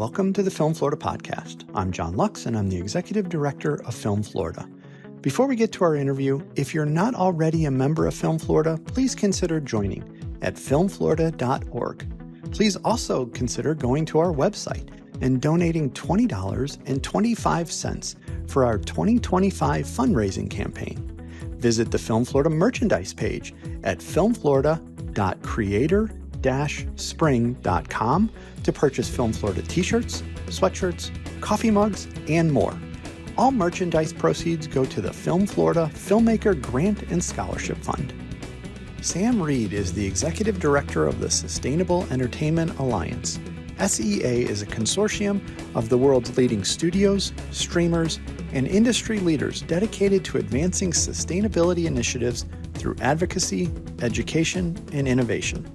Welcome to the Film Florida podcast. I'm John Lux, and I'm the Executive Director of Film Florida. Before we get to our interview, if you're not already a member of Film Florida, please consider joining at filmflorida.org. Please also consider going to our website and donating $20.25 for our 2025 fundraising campaign. Visit the Film Florida merchandise page at filmflorida.creator-spring.com to purchase Film Florida t-shirts, sweatshirts, coffee mugs, and more. All merchandise proceeds go to the Film Florida Filmmaker Grant and Scholarship Fund. Sam Reed is the Executive Director of the Sustainable Entertainment Alliance. SEA is a consortium of the world's leading studios, streamers, and industry leaders dedicated to advancing sustainability initiatives through advocacy, education, and innovation.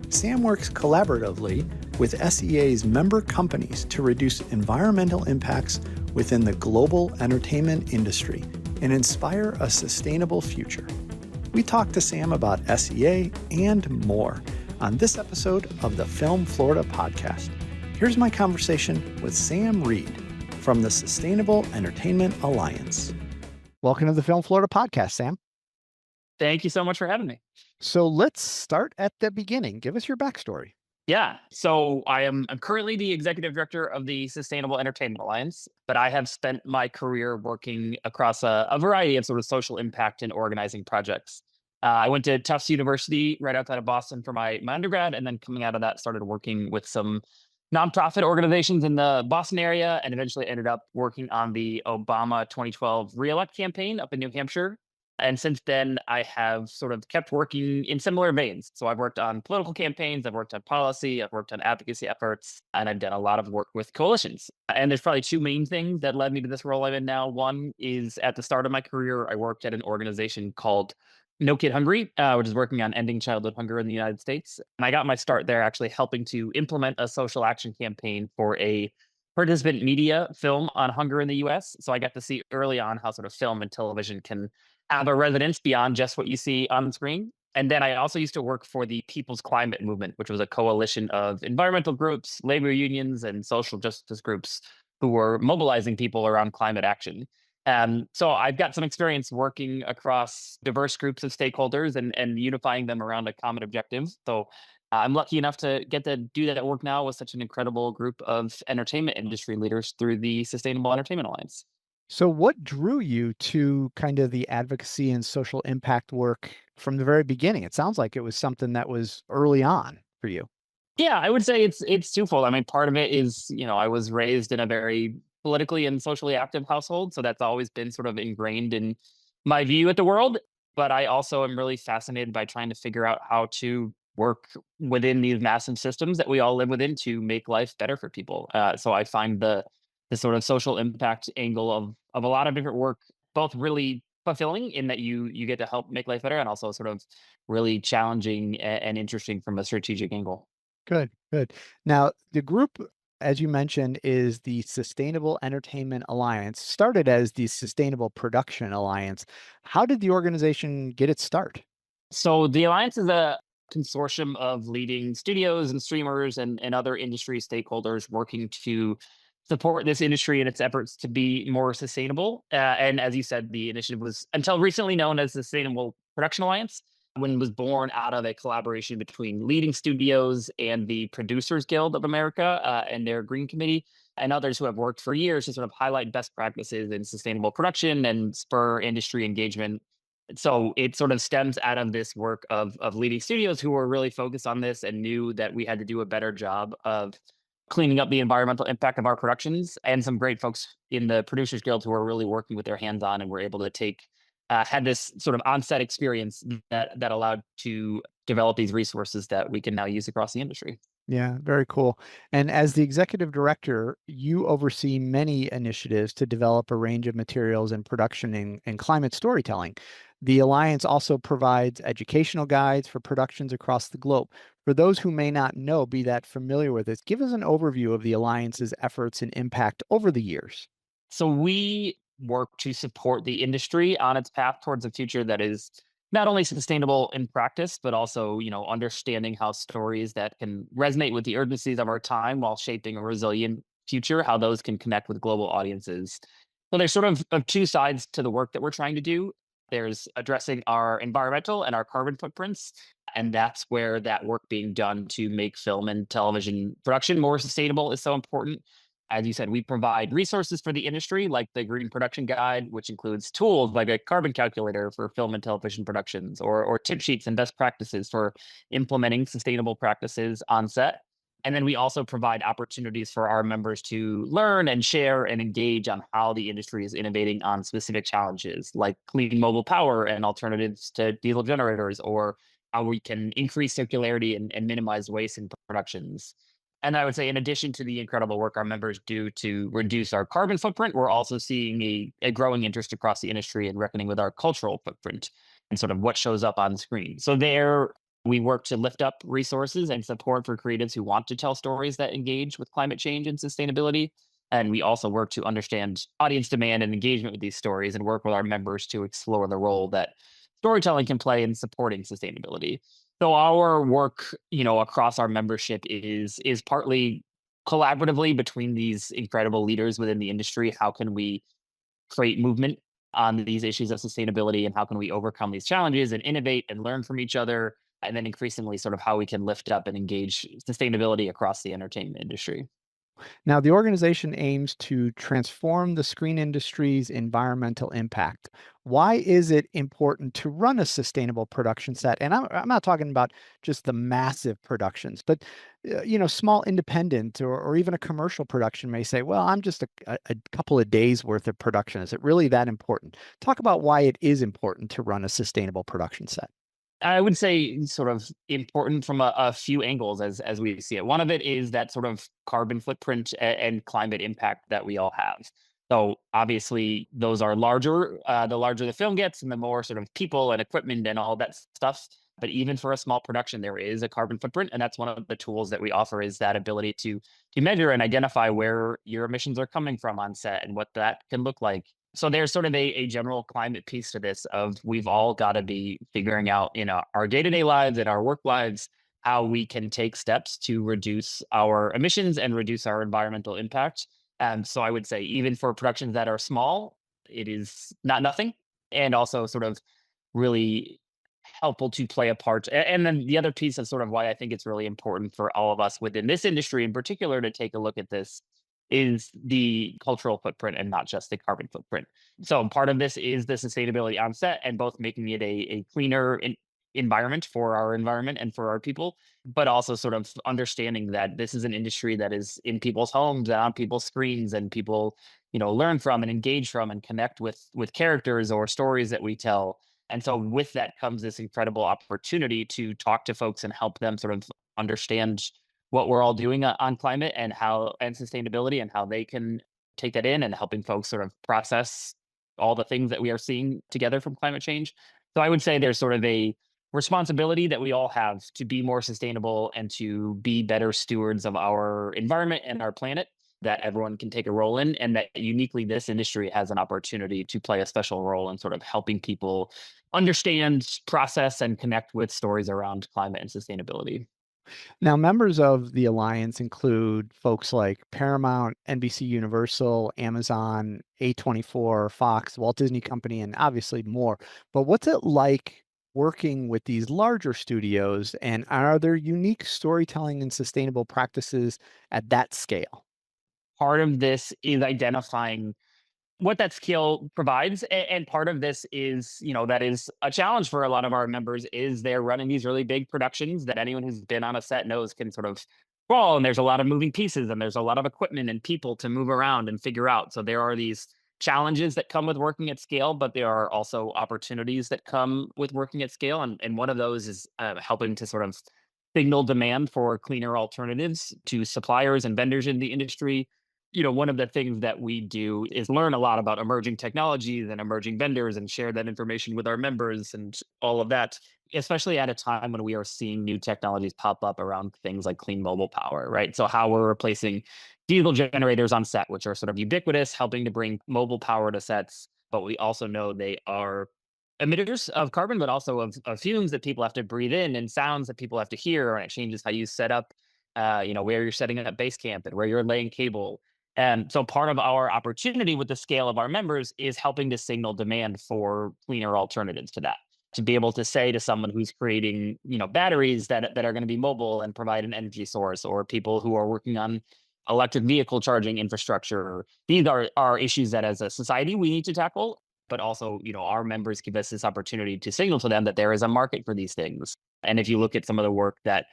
Sam works collaboratively with SEA's member companies to reduce environmental impacts within the global entertainment industry and inspire a sustainable future. We talked to Sam about SEA and more on this episode of the Film Florida podcast. Here's my conversation with Sam Reed from the Sustainable Entertainment Alliance. Welcome to the Film Florida podcast, Sam. Thank you so much for having me. So let's start at the beginning. Give us your backstory. Yeah. So I'm currently the executive director of the Sustainable Entertainment Alliance, but I have spent my career working across a variety of sort of social impact and organizing projects. I went to Tufts University right outside of Boston for my undergrad, and then coming out of that, started working with some nonprofit organizations in the Boston area, and eventually ended up working on the Obama 2012 reelect campaign up in New Hampshire. And since then, I have sort of kept working in similar veins. So I've worked on political campaigns, I've worked on policy, I've worked on advocacy efforts, and I've done a lot of work with coalitions. And there's probably two main things that led me to this role I'm in now. One is at the start of my career, I worked at an organization called No Kid Hungry, which is working on ending childhood hunger in the United States. And I got my start there actually helping to implement a social action campaign for a participant media film on hunger in the US. So I got to see early on how sort of film and television can have a resonance beyond just what you see on the screen. And then I also used to work for the People's Climate Movement, which was a coalition of environmental groups, labor unions, and social justice groups who were mobilizing people around climate action. So I've got some experience working across diverse groups of stakeholders and unifying them around a common objective. So I'm lucky enough to get to do that at work now with such an incredible group of entertainment industry leaders through the Sustainable Entertainment Alliance. So what drew you to kind of the advocacy and social impact work from the very beginning? It sounds like it was something that was early on for you. Yeah, I would say it's twofold. I mean, part of it is, I was raised in a very politically and socially active household, so that's always been sort of ingrained in my view at the world. But I also am really fascinated by trying to figure out how to work within these massive systems that we all live within to make life better for people. So I find the sort of social impact angle of a lot of different work both really fulfilling in that you get to help make life better, and also sort of really challenging and interesting from a strategic angle. Good, good. Now, the group, as you mentioned, is the Sustainable Entertainment Alliance, started as the Sustainable Production Alliance. How did the organization get its start? So the Alliance is a consortium of leading studios and streamers and other industry stakeholders working to support this industry in its efforts to be more sustainable. And as you said, the initiative was until recently known as the Sustainable Production Alliance, when it was born out of a collaboration between leading studios and the Producers Guild of America and their Green Committee, and others who have worked for years to sort of highlight best practices in sustainable production and spur industry engagement. So it sort of stems out of this work of leading studios who were really focused on this and knew that we had to do a better job of cleaning up the environmental impact of our productions, and some great folks in the Producers Guild who are really working with their hands on and were able to had this sort of on-set experience that allowed to develop these resources that we can now use across the industry. Yeah, very cool. And as the executive director, you oversee many initiatives to develop a range of materials in production and climate storytelling. The Alliance also provides educational guides for productions across the globe. For those who may not know, be that familiar with this, give us an overview of the Alliance's efforts and impact over the years. So we work to support the industry on its path towards a future that is not only sustainable in practice, but also, understanding how stories that can resonate with the urgencies of our time while shaping a resilient future, how those can connect with global audiences. So there's sort of two sides to the work that we're trying to do. There's addressing our environmental and our carbon footprints. And that's where that work being done to make film and television production more sustainable is so important. As you said, we provide resources for the industry like the Green Production Guide, which includes tools like a carbon calculator for film and television productions, or tip sheets and best practices for implementing sustainable practices on set. And then we also provide opportunities for our members to learn and share and engage on how the industry is innovating on specific challenges like clean mobile power and alternatives to diesel generators, or how we can increase circularity and minimize waste in productions. And I would say, in addition to the incredible work our members do to reduce our carbon footprint, we're also seeing a growing interest across the industry in reckoning with our cultural footprint and sort of what shows up on screen. So there, we work to lift up resources and support for creatives who want to tell stories that engage with climate change and sustainability. And we also work to understand audience demand and engagement with these stories and work with our members to explore the role that storytelling can play in supporting sustainability. So our work, across our membership is partly collaboratively between these incredible leaders within the industry. How can we create movement on these issues of sustainability, and how can we overcome these challenges and innovate and learn from each other? And then increasingly sort of how we can lift up and engage sustainability across the entertainment industry. Now, the organization aims to transform the screen industry's environmental impact. Why is it important to run a sustainable production set? And I'm not talking about just the massive productions, but small independent or even a commercial production may say, "Well, I'm just a couple of days worth of production. Is it really that important?" Talk about why it is important to run a sustainable production set. I would say sort of important from a few angles as we see it. One of it is that sort of carbon footprint and climate impact that we all have. So obviously those are larger. The larger the film gets, and the more sort of people and equipment and all that stuff. But even for a small production, there is a carbon footprint, and that's one of the tools that we offer, is that ability to measure and identify where your emissions are coming from on set and what that can look like. So there's sort of a general climate piece to this, of we've all got to be figuring out in our day-to-day lives and our work lives how we can take steps to reduce our emissions and reduce our environmental impact. And so I would say, even for productions that are small, it is not nothing, and also sort of really helpful to play a part. And then the other piece of sort of why I think it's really important for all of us within this industry in particular to take a look at this is the cultural footprint and not just the carbon footprint. So part of this is the sustainability on set, and both making it a cleaner environment for our environment and for our people, but also sort of understanding that this is an industry that is in people's homes and on people's screens, and people, learn from and engage from and connect with characters or stories that we tell. And so with that comes this incredible opportunity to talk to folks and help them sort of understand what we're all doing on climate and sustainability, and how they can take that in, and helping folks sort of process all the things that we are seeing together from climate change. So I would say there's sort of a responsibility that we all have to be more sustainable and to be better stewards of our environment and our planet, that everyone can take a role in, and that uniquely this industry has an opportunity to play a special role in sort of helping people understand, process, and connect with stories around climate and sustainability. Now, members of the alliance include folks like Paramount, NBC Universal, Amazon, A24, Fox, Walt Disney Company, and obviously more. But what's it like working with these larger studios, and are there unique storytelling and sustainable practices at that scale? Part of this is identifying what that skill provides, and part of this is, that is a challenge for a lot of our members, is they're running these really big productions that anyone who's been on a set knows can sort of fall, and there's a lot of moving pieces, and there's a lot of equipment and people to move around and figure out. So there are these challenges that come with working at scale, but there are also opportunities that come with working at scale, and one of those is helping to sort of signal demand for cleaner alternatives to suppliers and vendors in the industry. One of the things that we do is learn a lot about emerging technologies and emerging vendors, and share that information with our members and all of that, especially at a time when we are seeing new technologies pop up around things like clean mobile power, right? So how we're replacing diesel generators on set, which are sort of ubiquitous, helping to bring mobile power to sets, but we also know they are emitters of carbon, but also of fumes that people have to breathe in, and sounds that people have to hear, and it changes how you set up, where you're setting up base camp and where you're laying cable. And so part of our opportunity with the scale of our members is helping to signal demand for cleaner alternatives to that. To be able to say to someone who's creating, batteries that are going to be mobile and provide an energy source, or people who are working on electric vehicle charging infrastructure, these are issues that as a society we need to tackle. But also, our members give us this opportunity to signal to them that there is a market for these things. And if you look at some of the work that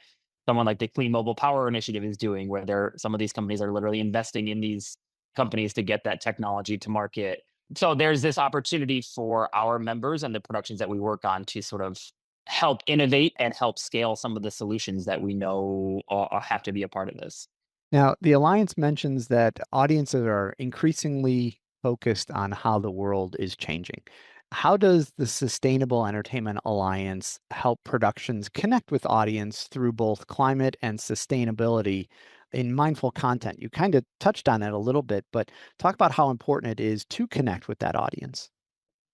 someone like the Clean Mobile Power Initiative is doing, where some of these companies are literally investing in these companies to get that technology to market. So there's this opportunity for our members and the productions that we work on to sort of help innovate and help scale some of the solutions that we know have to be a part of this. Now, the Alliance mentions that audiences are increasingly focused on how the world is changing. How does the Sustainable Entertainment Alliance help productions connect with audience through both climate and sustainability in mindful content? You kind of touched on it a little bit, but talk about how important it is to connect with that audience.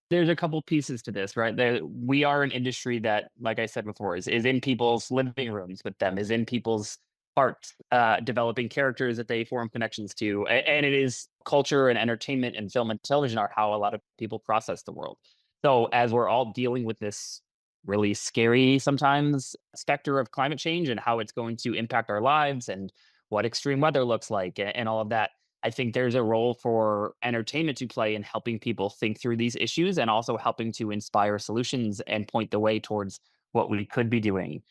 There's a couple pieces to this, right? We are an industry that, like I said before, is in people's living rooms with them, is in people's hearts, developing characters that they form connections to. And it is culture and entertainment and film and television are how a lot of people process the world. So as we're all dealing with this really scary sometimes specter of climate change and how it's going to impact our lives and what extreme weather looks like and all of that, I think there's a role for entertainment to play in helping people think through these issues and also helping to inspire solutions and point the way towards what we could be doing.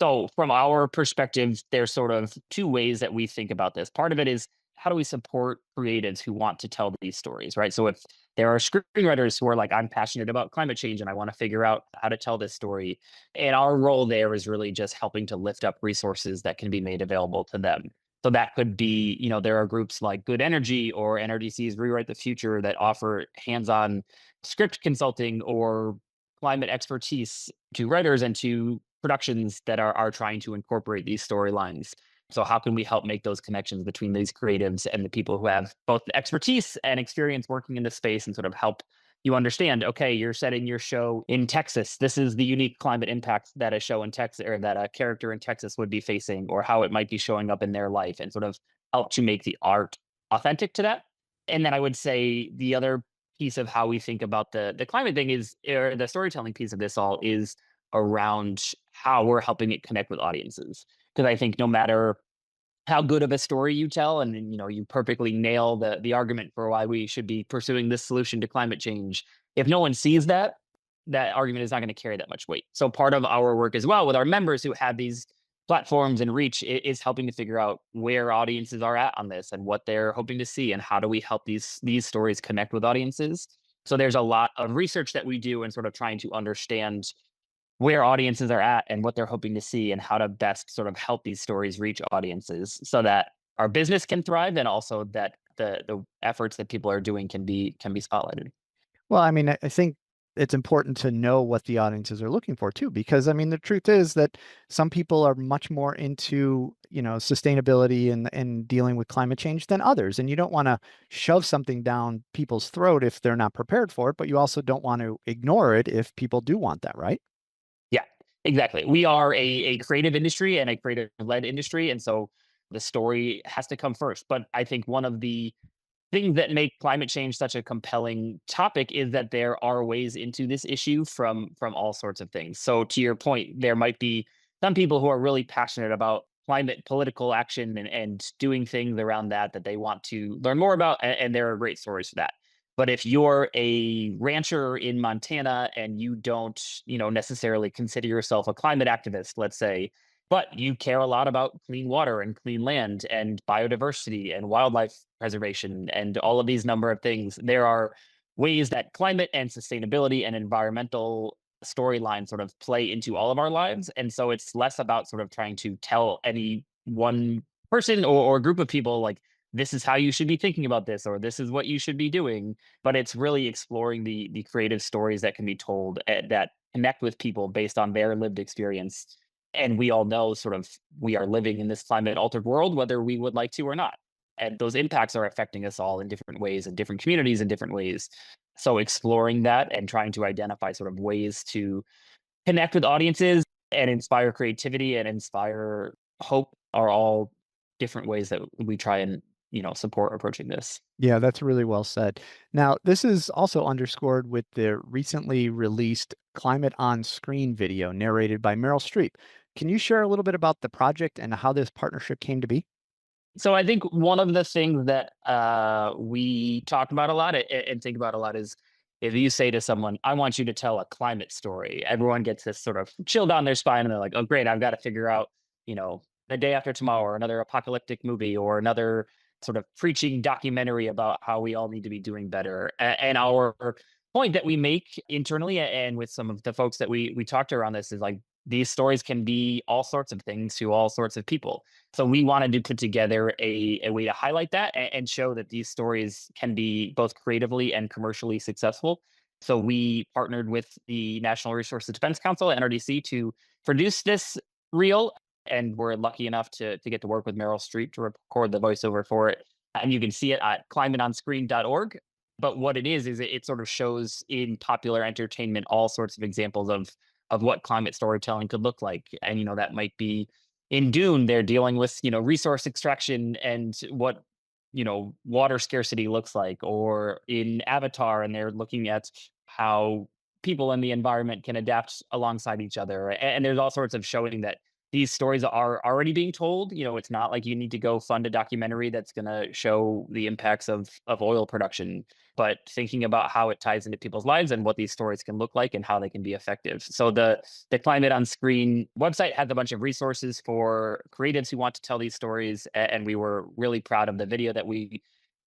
So, from our perspective, there's sort of two ways that we think about this. Part of it is how do we support creatives who want to tell these stories, right? So, if there are screenwriters who are like, I'm passionate about climate change and I want to figure out how to tell this story. And our role there is really just helping to lift up resources that can be made available to them. So that could be, there are groups like Good Energy or NRDC's Rewrite the Future that offer hands-on script consulting or climate expertise to writers and to productions that are trying to incorporate these storylines. So how can we help make those connections between these creatives and the people who have both the expertise and experience working in this space and sort of help you understand, okay, you're setting your show in Texas. This is the unique climate impact that a show in Texas or that a character in Texas would be facing, or how it might be showing up in their life, and sort of help to make the art authentic to that. And then I would say the other piece of how we think about the climate thing is, or the storytelling piece of this all is around how we're helping it connect with audiences. Because I think no matter how good of a story you tell and then, you perfectly nail the argument for why we should be pursuing this solution to climate change, if no one sees that, that argument is not going to carry that much weight. So part of our work as well with our members who have these platforms and reach is helping to figure out where audiences are at on this and what they're hoping to see and how do we help these stories connect with audiences. So there's a lot of research that we do and sort of trying to understand where audiences are at and what they're hoping to see and how to best sort of help these stories reach audiences so that our business can thrive and also that the efforts that people are doing can be spotlighted. Well, I mean, I think it's important to know what the audiences are looking for too, because I mean, the truth is that some people are much more into, sustainability and dealing with climate change than others. And you don't want to shove something down people's throat if they're not prepared for it, but you also don't want to ignore it if people do want that, right? Yeah, exactly. We are a creative industry and a creative led industry. And so the story has to come first. But I think one of the things that make climate change such a compelling topic is that there are ways into this issue from all sorts of things. So to your point, there might be some people who are really passionate about climate political action and doing things around that they want to learn more about, and there are great stories for that. But if you're a rancher in Montana and you don't, necessarily consider yourself a climate activist, let's say, but you care a lot about clean water and clean land and biodiversity and wildlife preservation and all of these number of things. There are ways that climate and sustainability and environmental storylines sort of play into all of our lives. And so it's less about sort of trying to tell any one person or group of people like this is how you should be thinking about this or this is what you should be doing, but it's really exploring the creative stories that can be told that connect with people based on their lived experience. And we all know sort of we are living in this climate altered world, whether we would like to or not. And those impacts are affecting us all in different ways and different communities in different ways. So exploring that and trying to identify sort of ways to connect with audiences and inspire creativity and inspire hope are all different ways that we try and support approaching this. Yeah, that's really well said. Now, this is also underscored with the recently released Climate on Screen video narrated by Meryl Streep. Can you share a little bit about the project and how this partnership came to be? So I think one of the things that we talk about a lot and think about a lot is if you say to someone, "I want you to tell a climate story," everyone gets this sort of chill down their spine, and they're like, "Oh, great! I've got to figure out, the day after tomorrow, or another apocalyptic movie, or another sort of preaching documentary about how we all need to be doing better." And our point that we make internally and with some of the folks that we talked to around this is like these stories can be all sorts of things to all sorts of people. So we wanted to put together a way to highlight that and show that these stories can be both creatively and commercially successful. So we partnered with the National Resources Defense Council, NRDC, to produce this reel. And we're lucky enough to get to work with Meryl Streep to record the voiceover for it. And you can see it at climateonscreen.org. But what it is it sort of shows in popular entertainment all sorts of examples of what climate storytelling could look like. And that might be in Dune, they're dealing with, resource extraction and what, water scarcity looks like, or in Avatar, and they're looking at how people in the environment can adapt alongside each other. And there's all sorts of showing that these stories are already being told. It's not like you need to go fund a documentary that's going to show the impacts of oil production, but thinking about how it ties into people's lives and what these stories can look like and how they can be effective. So the Climate on Screen website has a bunch of resources for creatives who want to tell these stories, and we were really proud of the video that we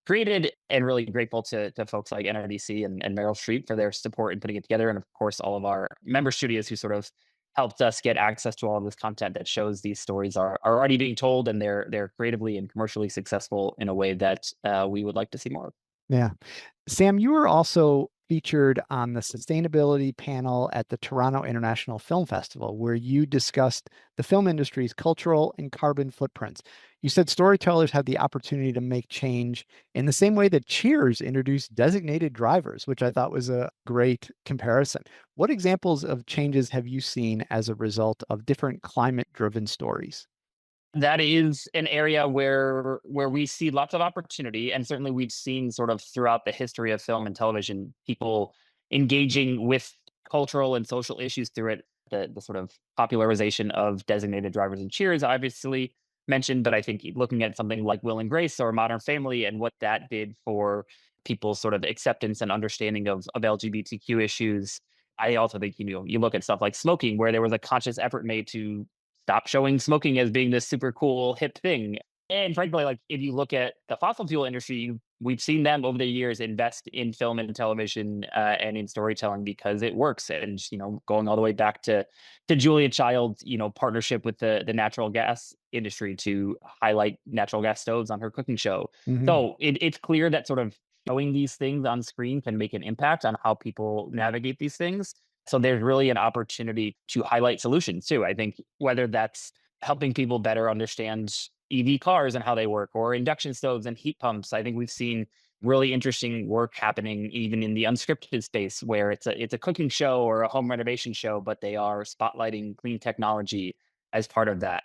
created, and really grateful to folks like NRDC and Meryl Streep for their support in putting it together, and of course all of our member studios who sort of helped us get access to all of this content that shows these stories are already being told, and they're creatively and commercially successful in a way that we would like to see more of. Yeah. Sam, you were also featured on the sustainability panel at the Toronto International Film Festival, where you discussed the film industry's cultural and carbon footprints. You said storytellers have the opportunity to make change in the same way that Cheers introduced designated drivers, which I thought was a great comparison. What examples of changes have you seen as a result of different climate-driven stories? That is an area where we see lots of opportunity, and certainly we've seen sort of throughout the history of film and television, people engaging with cultural and social issues through it. The sort of popularization of designated drivers and Cheers obviously mentioned, but I think looking at something like Will and Grace or Modern Family and what that did for people's sort of acceptance and understanding of LGBTQ issues. I also think, you look at stuff like smoking, where there was a conscious effort made to stop showing smoking as being this super cool hip thing. And frankly, like if you look at the fossil fuel industry, we've seen them over the years invest in film and television and in storytelling because it works. And going all the way back to Julia Child's partnership with the natural gas industry to highlight natural gas stoves on her cooking show. Hmm. So it's clear that sort of showing these things on screen can make an impact on how people navigate these things. So there's really an opportunity to highlight solutions too. I think whether that's helping people better understand EV cars and how they work, or induction stoves and heat pumps. I think we've seen really interesting work happening even in the unscripted space, where it's a cooking show or a home renovation show, but they are spotlighting clean technology as part of that.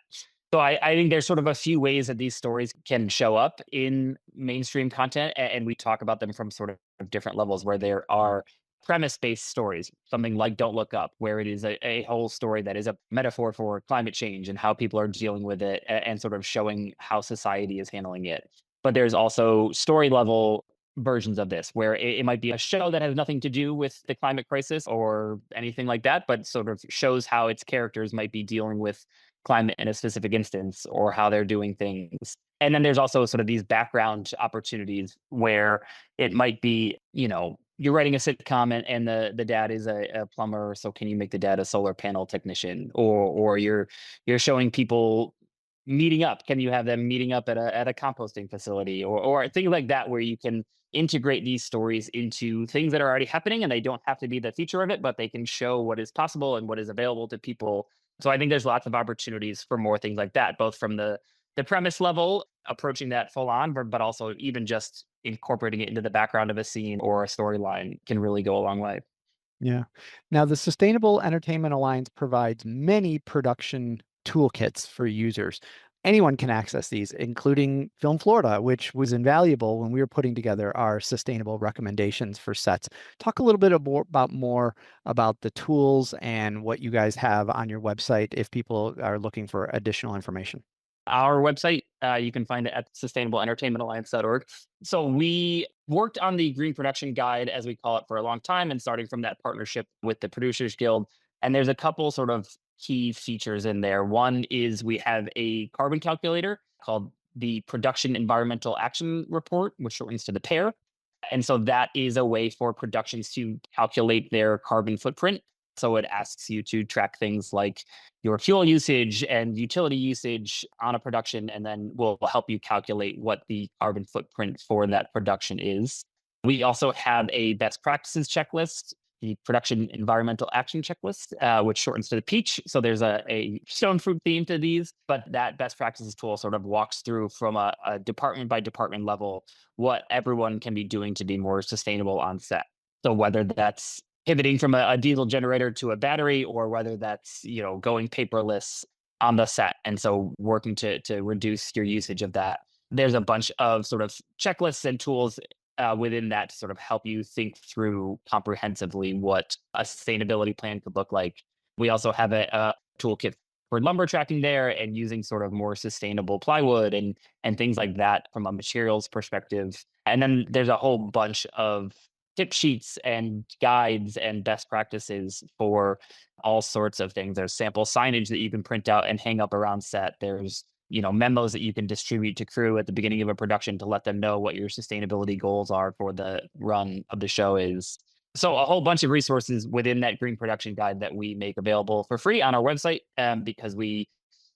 So I think there's sort of a few ways that these stories can show up in mainstream content, and we talk about them from sort of different levels, where there are premise-based stories, something like Don't Look Up, where it is a whole story that is a metaphor for climate change and how people are dealing with it, and sort of showing how society is handling it. But there's also story level versions of this, where it might be a show that has nothing to do with the climate crisis or anything like that, but sort of shows how its characters might be dealing with climate in a specific instance, or how they're doing things. And then there's also sort of these background opportunities where it might be, you're writing a sitcom, and the dad is a plumber, so can you make the dad a solar panel technician? Or you're showing people meeting up. Can you have them meeting up at a composting facility, or things like that, where you can integrate these stories into things that are already happening, and they don't have to be the feature of it, but they can show what is possible and what is available to people. So I think there's lots of opportunities for more things like that, both from the premise level, approaching that full on, but also even just incorporating it into the background of a scene or a storyline can really go a long way. Yeah. Now, the Sustainable Entertainment Alliance provides many production toolkits for users. Anyone can access these, including Film Florida, which was invaluable when we were putting together our sustainable recommendations for sets. Talk a little bit more about the tools and what you guys have on your website if people are looking for additional information. Our website, you can find it at sustainableentertainmentalliance.org. So we worked on the Green Production Guide, as we call it, for a long time, and starting from that partnership with the Producers Guild. And there's a couple sort of key features in there. One is we have a carbon calculator called the Production Environmental Action Report, which shortens to the PAIR. And so that is a way for productions to calculate their carbon footprint. So it asks you to track things like your fuel usage and utility usage on a production, and then will help you calculate what the carbon footprint for that production is. We also have a best practices checklist, the production environmental action checklist, which shortens to the PEACH. So there's a stone fruit theme to these, but that best practices tool sort of walks through from a department by department level what everyone can be doing to be more sustainable on set. So whether that's pivoting from a diesel generator to a battery, or whether that's going paperless on the set, and so working to reduce your usage of that. There's a bunch of sort of checklists and tools within that to sort of help you think through comprehensively what a sustainability plan could look like. We also have a toolkit for lumber tracking there, and using sort of more sustainable plywood and things like that from a materials perspective. And then there's a whole bunch of tip sheets and guides and best practices for all sorts of things. There's sample signage that you can print out and hang up around set. There's memos that you can distribute to crew at the beginning of a production to let them know what your sustainability goals are for the run of the show is. So a whole bunch of resources within that green production guide that we make available for free on our website, because we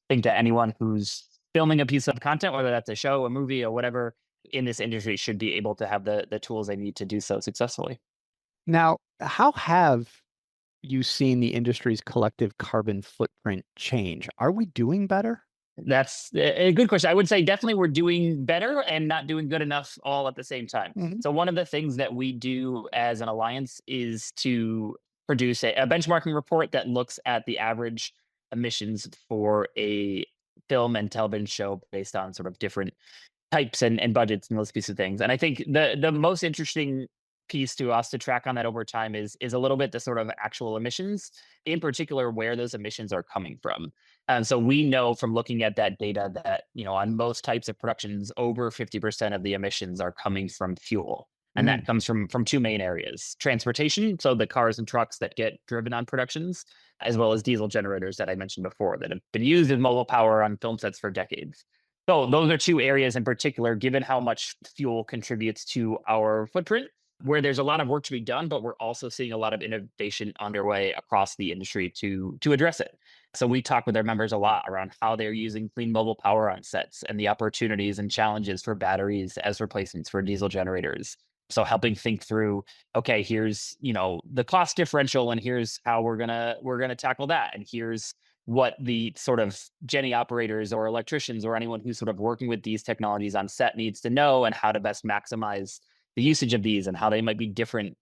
think that anyone who's filming a piece of content, whether that's a show, a movie, or whatever, in this industry, should be able to have the tools they need to do so successfully. Now, how have you seen the industry's collective carbon footprint change? Are we doing better? That's a good question. I would say definitely we're doing better and not doing good enough all at the same time. Mhm. So one of the things that we do as an alliance is to produce a benchmarking report that looks at the average emissions for a film and television show based on sort of different types and budgets and those pieces of things. And I think the most interesting piece to us to track on that over time is a little bit the sort of actual emissions, in particular where those emissions are coming from. And so we know from looking at that data that on most types of productions, over 50% of the emissions are coming from fuel. And Mm. that comes from two main areas: transportation, so the cars and trucks that get driven on productions, as well as diesel generators that I mentioned before that have been used as mobile power on film sets for decades. So those are two areas in particular, given how much fuel contributes to our footprint, where there's a lot of work to be done, but we're also seeing a lot of innovation underway across the industry to address it. So we talk with our members a lot around how they're using clean mobile power on sets and the opportunities and challenges for batteries as replacements for diesel generators. So helping think through, okay, here's the cost differential, and here's how we're gonna tackle that, and here's what the sort of Jenny operators or electricians or anyone who's sort of working with these technologies on set needs to know, and how to best maximize the usage of these, and how they might be different,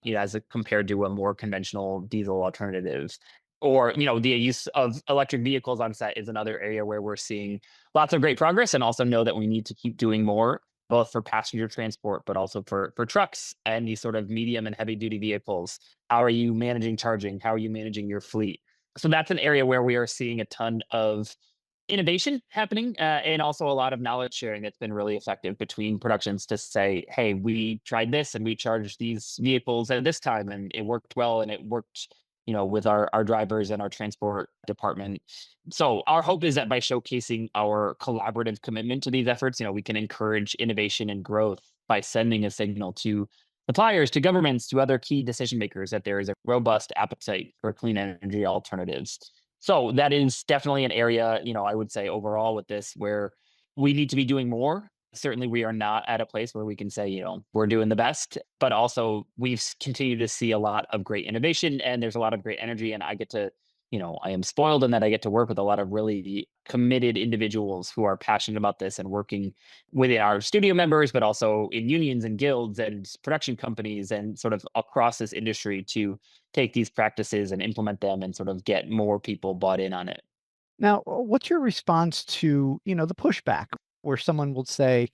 compared to a more conventional diesel alternative. Or, the use of electric vehicles on set is another area where we're seeing lots of great progress, and also know that we need to keep doing more, both for passenger transport, but also for trucks and these sort of medium and heavy duty vehicles. How are you managing charging? How are you managing your fleet? So that's an area where we are seeing a ton of innovation happening, and also a lot of knowledge sharing that's been really effective between productions to say, hey, we tried this and we charged these vehicles at this time and it worked well, and it worked with our drivers and our transport department. So our hope is that by showcasing our collaborative commitment to these efforts, we can encourage innovation and growth by sending a signal to suppliers, to governments, to other key decision makers that there is a robust appetite for clean energy alternatives. So that is definitely an area, I would say overall with this, where we need to be doing more. Certainly, we are not at a place where we can say, we're doing the best, but also continued to see a lot of great innovation, and there's a lot of great energy. And I get to, I am spoiled in that I get to work with a lot of really committed individuals who are passionate about this and working within our studio members, but also in unions and guilds and production companies and sort of across this industry to take these practices and implement them and sort of get more people bought in on it. Now, what's your response to, the pushback where someone will say,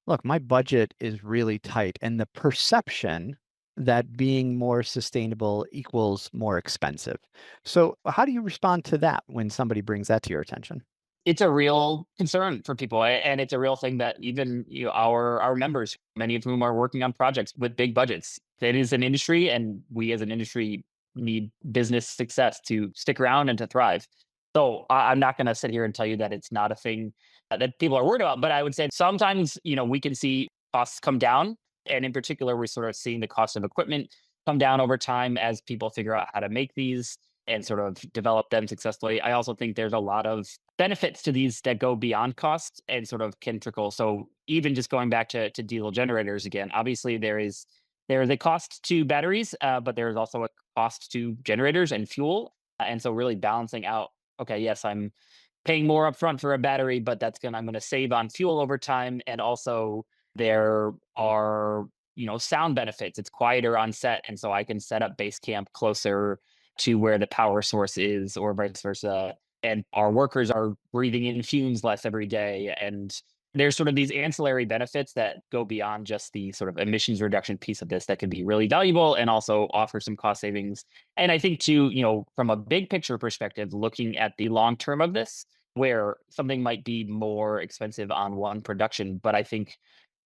look, my budget is really tight, and the perception that being more sustainable equals more expensive. So, how do you respond to that when somebody brings that to your attention? It's a real concern for people, and it's a real thing that even our members, many of whom are working on projects with big budgets. It is an industry, and we as an industry need business success to stick around and to thrive. So I'm not going to sit here and tell you that it's not a thing that people are worried about, but I would say sometimes we can see costs come down, and in particular, we're sort of seeing the cost of equipment come down over time as people figure out how to make these and sort of develop them successfully. I also think there's a lot of benefits to these that go beyond cost and sort of can trickle. So even just going back to diesel generators again, obviously there is a cost to batteries, but there is also a cost to generators and fuel. And so really balancing out, okay, yes, I'm paying more upfront for a battery, but I'm gonna save on fuel over time. And also there are, sound benefits. It's quieter on set. And so I can set up base camp closer to where the power source is or vice versa. And our workers are breathing in fumes less every day. And there's sort of these ancillary benefits that go beyond just the sort of emissions reduction piece of this that can be really valuable and also offer some cost savings. And I think too, from a big picture perspective, looking at the long term of this, where something might be more expensive on one production, but I think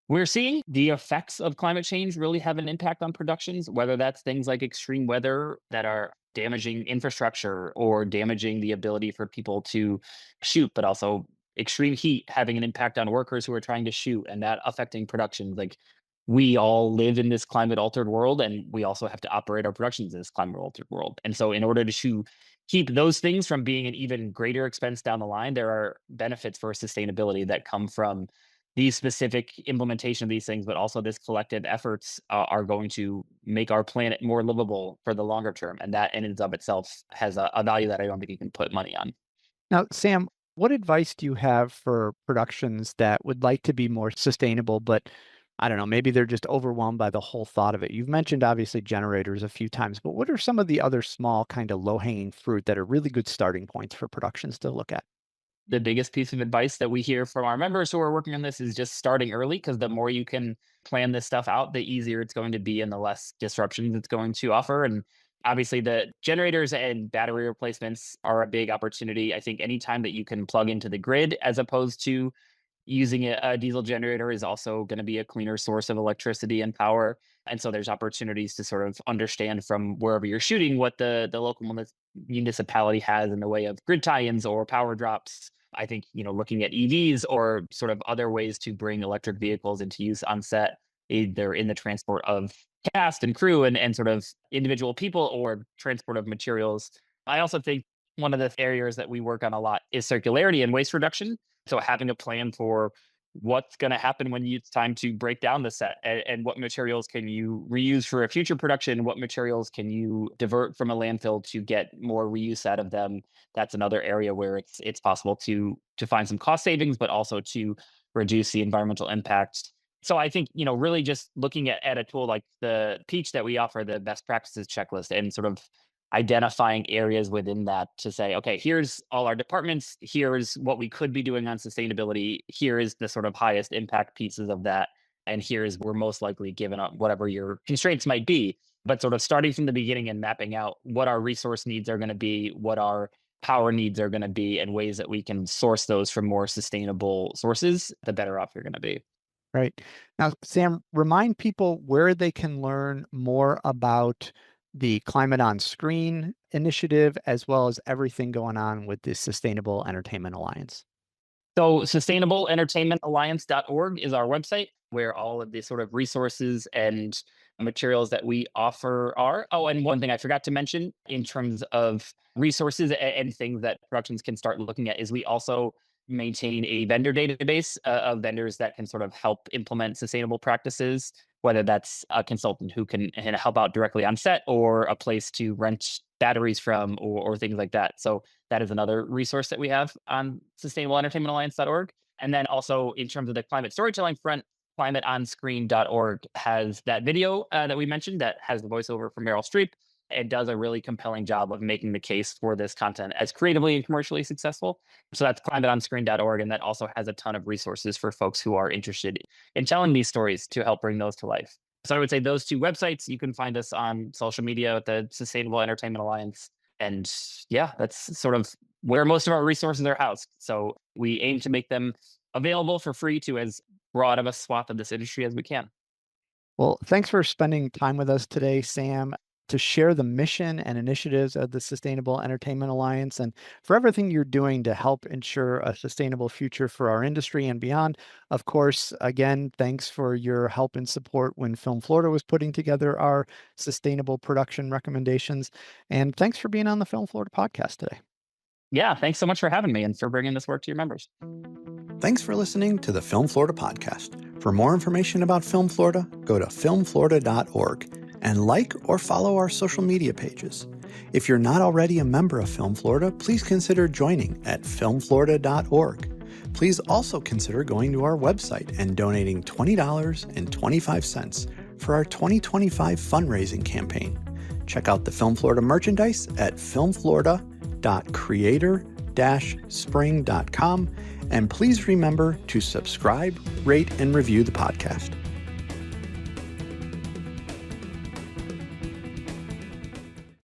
we're seeing the effects of climate change really have an impact on productions, whether that's things like extreme weather that are damaging infrastructure or damaging the ability for people to shoot, but also extreme heat having an impact on workers who are trying to shoot and that affecting production. Like we all live in this climate altered world and we also have to operate our productions in this climate altered world. And so in order to keep those things from being an even greater expense down the line, there are benefits for sustainability that come from these specific implementation of these things, but also this collective efforts are going to make our planet more livable for the longer term. And that in and of itself has a value that I don't think you can put money on. Now, Sam, what advice do you have for productions that would like to be more sustainable, but I don't know, maybe they're just overwhelmed by the whole thought of it? You've mentioned obviously generators a few times, but what are some of the other small kind of low-hanging fruit that are really good starting points for productions to look at? The biggest piece of advice that we hear from our members who are working on this is just starting early because the more you can plan this stuff out, the easier it's going to be and the less disruptions it's going to offer. And obviously, the generators and battery replacements are a big opportunity. I think anytime that you can plug into the grid as opposed to using a diesel generator is also going to be a cleaner source of electricity and power. And so there's opportunities to sort of understand from wherever you're shooting what the local municipality has in the way of grid tie-ins or power drops. I think, looking at EVs or sort of other ways to bring electric vehicles into use on set, either in the transport of cast and crew and sort of individual people or transport of materials. I also think one of the areas that we work on a lot is circularity and waste reduction. So having a plan for what's going to happen when it's time to break down the set and what materials can you reuse for a future production, what materials can you divert from a landfill to get more reuse out of them. That's another area where it's possible to find some cost savings but also to reduce the environmental impact. So I think really just looking at a tool like the Peach that we offer, the best practices checklist, and sort of identifying areas within that to say, okay, here's all our departments, here's what we could be doing on sustainability, here is the sort of highest impact pieces of that, and here's where most likely given up whatever your constraints might be. But sort of starting from the beginning and mapping out what our resource needs are going to be, what our power needs are going to be, and ways that we can source those from more sustainable sources, the better off you're going to be. Right. Now, Sam, remind people where they can learn more about the Climate on Screen initiative, as well as everything going on with the Sustainable Entertainment Alliance. So sustainableentertainmentalliance.org is our website where all of the sort of resources and materials that we offer are. Oh, and one thing I forgot to mention in terms of resources and things that productions can start looking at is we also maintain a vendor database of vendors that can sort of help implement sustainable practices, whether that's a consultant who can help out directly on set or a place to rent batteries from or things like that. So that is another resource that we have on sustainableentertainmentalliance.org. And then also in terms of the climate storytelling front, climateonscreen.org has that video that we mentioned that has the voiceover from Meryl Streep. and does a really compelling job of making the case for this content as creatively and commercially successful. So that's climateonscreen.org, and that also has a ton of resources for folks who are interested in telling these stories to help bring those to life. So I would say those two websites. You can find us on social media at the Sustainable Entertainment Alliance. And yeah, that's sort of where most of our resources are housed. So we aim to make them available for free to as broad of a swath of this industry as we can. Well, thanks for spending time with us today, Sam, to share the mission and initiatives of the Sustainable Entertainment Alliance and for everything you're doing to help ensure a sustainable future for our industry and beyond. Of course, again, thanks for your help and support when Film Florida was putting together our sustainable production recommendations. And thanks for being on the Film Florida podcast today. Yeah, thanks so much for having me and for bringing this work to your members. Thanks for listening to the Film Florida podcast. For more information about Film Florida, go to filmflorida.org and like or follow our social media pages. If you're not already a member of Film Florida, please consider joining at filmflorida.org. Please also consider going to our website and donating $20.25 for our 2025 fundraising campaign. Check out the Film Florida merchandise at filmflorida.creator-spring.com. And please remember to subscribe, rate, and review the podcast.